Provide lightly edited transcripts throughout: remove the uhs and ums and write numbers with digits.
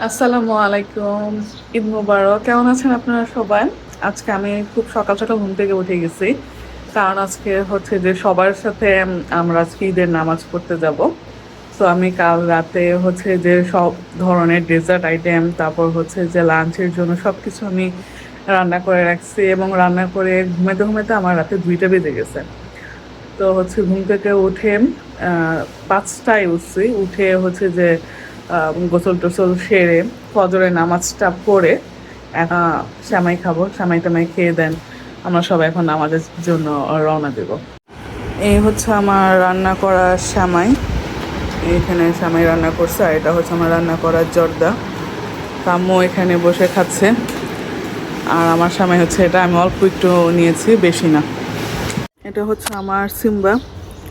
আসসালামু আলাইকুম। ঈদ মুবারক। কেমন আছেন আপনারা সবাই? আজকে আমি খুব সকাল সকাল ঘুম থেকে উঠে গেছি, কারণ আজকে হচ্ছে যে সবার সাথে আমরা আজকে ঈদের নামাজ পড়তে যাব। তো আমি কাল রাতে হচ্ছে যে সব ধরনের ডেজার্ট আইটেম, তারপর হচ্ছে যে লাঞ্চের জন্য সব কিছু আমি রান্না করে রাখছি, এবং রান্না করে ঘুমাতে ঘুমাতে আমার রাতে 2টা বেজে গেছে। তো হচ্ছে ঘুম থেকে উঠে 5টায় উঠছি, উঠে হচ্ছে যে গোসল টোসল সেরে ফজরের নামাজটা পড়ে সেমাই খাবো। সেমাই টামাই খেয়ে দেন আমরা সবাই এখন নামাজের জন্য রওনা দেব। এই হচ্ছে আমার রান্না করা সেমাই। এখানে সেমাই রান্না করছে, আর এটা হচ্ছে আমার রান্না করা জর্দা। আম্মু এখানে বসে খাচ্ছে, আর আমার সেমাই হচ্ছে এটা আমি অল্প একটু নিয়েছি, বেশি না। এটা হচ্ছে আমার সিম্বা,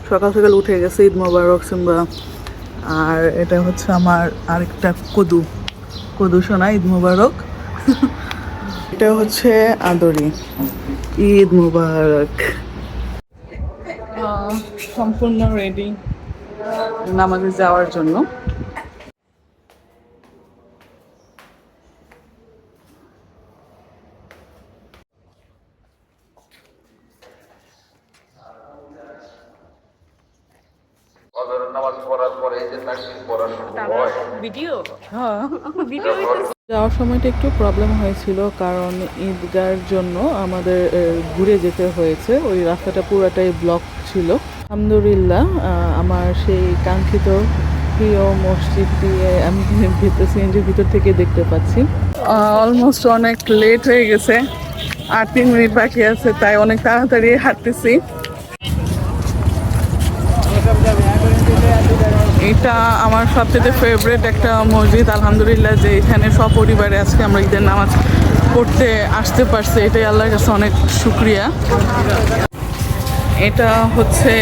সকাল সকাল উঠে গেছে। ঈদ মোবারক সিম্বা। আর এটা হচ্ছে আমার আরেকটা কদু, কদু সোনা, ঈদ মোবারক। এটা হচ্ছে আদরি, ঈদ মোবারক। সম্পূর্ণ রেডি নামাজে যাওয়ার জন্য। নামাজ পড়ার পরে যে তাকবীর পড়া শুরু হয় ভিডিও ভিডিও যাওয়ার সময়টা একটু প্রবলেম হয়েছিল, কারণ ঈদগার জন্য আমাদের ঘুরে যেতে হয়েছে। ওই রাস্তাটা পুরাটাই ব্লক ছিল। আলহামদুলিল্লাহ, আমার সেই কাঙ্ক্ষিত প্রিয় মসজিদ দিয়ে আমি ভিতর সিএনজির ভিতর থেকে দেখতে পাচ্ছি। অলমোস্ট অনেক লেট হয়ে গেছে, আর 3 মিনিট বাকি আছে, তাই অনেক তাড়াতাড়ি হাঁটতেছি। এটা আমার সবচেয়ে ফেভারিট একটা মসজিদ, আলহামদুলিল্লাহ, যে এখানে সপরিবারে আজকে আমরা ঈদের নামাজ পড়তে আসতে পারছি, এটাই আল্লাহর কাছে অনেক শুকরিয়া। এটা হচ্ছে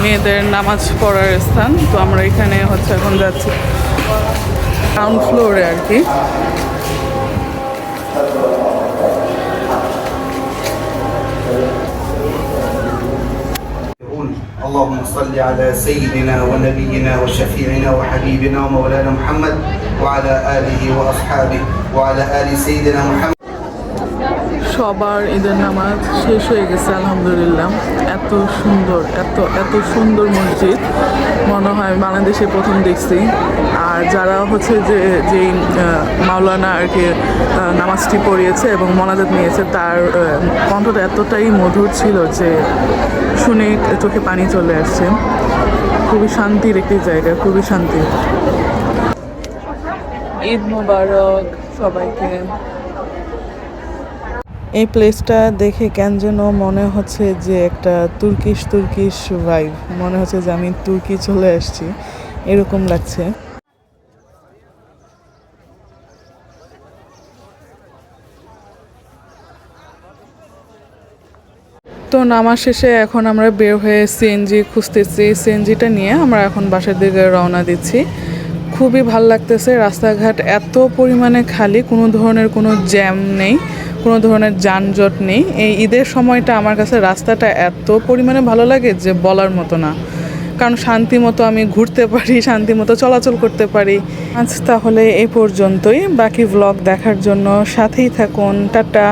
মেয়েদের নামাজ পড়ার স্থান। তো আমরা এখানে হচ্ছে এখন যাচ্ছি গ্রাউন্ড ফ্লোরে আর কি। اللهم صل على سيدنا ونبينا وشفيعنا وحبيبنا ومولانا محمد وعلى آله وأصحابه وعلى آل سيدنا محمد। সবার ঈদের নামাজ শেষ হয়ে গেছে আলহামদুলিল্লাহ। এত সুন্দর, এত সুন্দর মসজিদ মনে হয় বাংলাদেশে প্রথম দেখছি। আর যারা হচ্ছে যেই মাওলানা আর কি নামাজটি পড়িয়েছে এবং মোনাজাত নিয়েছে, তার কণ্ঠটা এতটাই মধুর ছিল যে শুনে চোখে পানি চলে আসছে। খুবই শান্তির একটি জায়গা, খুবই শান্তি। ঈদ মোবারক সবাইকে। এই প্লেসটা দেখে কেন যেন মনে হচ্ছে যে একটা তুর্কিশ ভাইব, মনে হচ্ছে যে আমি তুর্কি চলে আসছি, এরকম লাগছে। তো নামাজ শেষে এখন আমরা বের হয়ে সিএনজি খুঁজতেছি। সিএনজিটা নিয়ে আমরা এখন বাসার দিকে রওনা দিচ্ছি। খুবই ভাল লাগতেছে, রাস্তাঘাট এত পরিমাণে খালি, কোনো ধরনের কোনো জ্যাম নেই, কোনো ধরনের যানজট নেই। এই ঈদের সময়টা আমার কাছে রাস্তাটা এত পরিমাণে ভালো লাগে যে বলার মতো না, কারণ শান্তি মতো আমি ঘুরতে পারি, শান্তি মতো চলাচল করতে পারি। আজ তাহলে এই পর্যন্তই। বাকি ভ্লগ দেখার জন্য সাথেই থাকুন। টাটা।